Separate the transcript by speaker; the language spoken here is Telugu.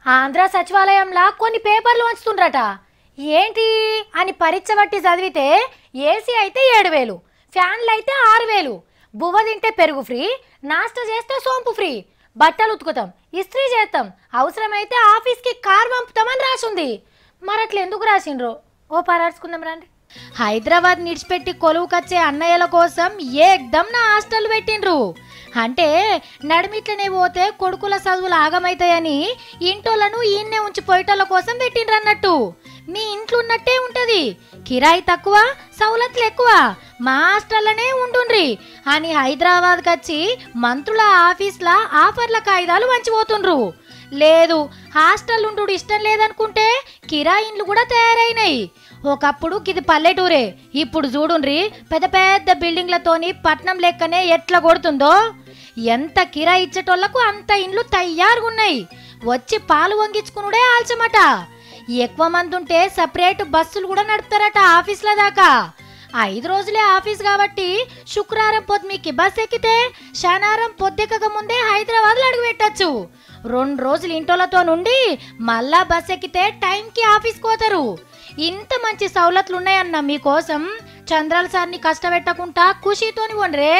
Speaker 1: ఆంధ్ర సచివాలయంలో కొన్ని పేపర్లు వంచుతుండ్రట. ఏంటి అని పరీక్ష బట్టి చదివితే ఏసీ అయితే 7,000, ఫ్యాన్లు అయితే 6,000, బువ్వ తింటే పెరుగు ఫ్రీ, నాస్తా చేస్తే సోంపు ఫ్రీ, బట్టలు ఉతుకుతాం, ఇస్త్రీ చేస్తాం, అవసరమైతే ఆఫీస్కి కార్ పంపుతామని రాసింది. మరి అట్లా ఎందుకు రాసిండ్రో ఓ పరార్చుకుందాం రండి. హైదరాబాద్ నిడిచిపెట్టి కొలువుకొచ్చే అన్నయ్యల కోసం ఏకదం నా హాస్టల్ పెట్టిండ్రు. అంటే నడిమిట్లనే పోతే కొడుకుల చదువులు ఆగమైతాయని ఇంటోళ్ళను ఈయన్నే ఉంచి పోయేటోళ్ళ కోసం పెట్టిండ్రు అన్నట్టు. మీ ఇంట్లో ఉన్నట్టే ఉంటది, కిరాయి తక్కువ, సౌలతులు ఎక్కువ, మా హాస్టల్లోనే ఉండుండ్రి అని హైదరాబాద్కి వచ్చి మంత్రుల ఆఫీస్లా ఆఫర్ల కాగితాలు వంచిపోతుండ్రు. లేదు, హాస్టల్ ఉండు ఇష్టం లేదనుకుంటే కిరాయిన్లు కూడా తయారైనాయి. ఒకప్పుడు ఇది పల్లెటూరే, ఇప్పుడు చూడుండ్రి పెద్ద పెద్ద బిల్డింగ్లతోని పట్నం లెక్కనే ఎట్లా కొడుతుందో. ఎంత కిరాయి ఇచ్చేటోళ్లకు అంత ఇండ్లు తయారుగున్నాయి. వచ్చి పాలు వంగించుకునుడే ఆల్చమట. ఎక్కువ మంది ఉంటే సపరేట్ బస్సులు కూడా నడుపుతారట ఆఫీస్ల దాకా. 5 రోజులే ఆఫీస్ కాబట్టి శుక్రవారం పొద్దు మీకు బస్ ఎక్కితే శనివారం పొద్దెక్కక ముందే హైదరాబాద్లో అడుగు పెట్టచ్చు. 2 రోజులు ఇంటోలతో నుండి మళ్ళా బస్ ఎక్కితే టైంకి ఆఫీస్కి పోతారు. ఇంత మంచి సౌలతులు ఉన్నాయన్న మీకోసం చంద్రాల సార్ని కష్టపెట్టకుండా ఖుషీతోని వండ్రే.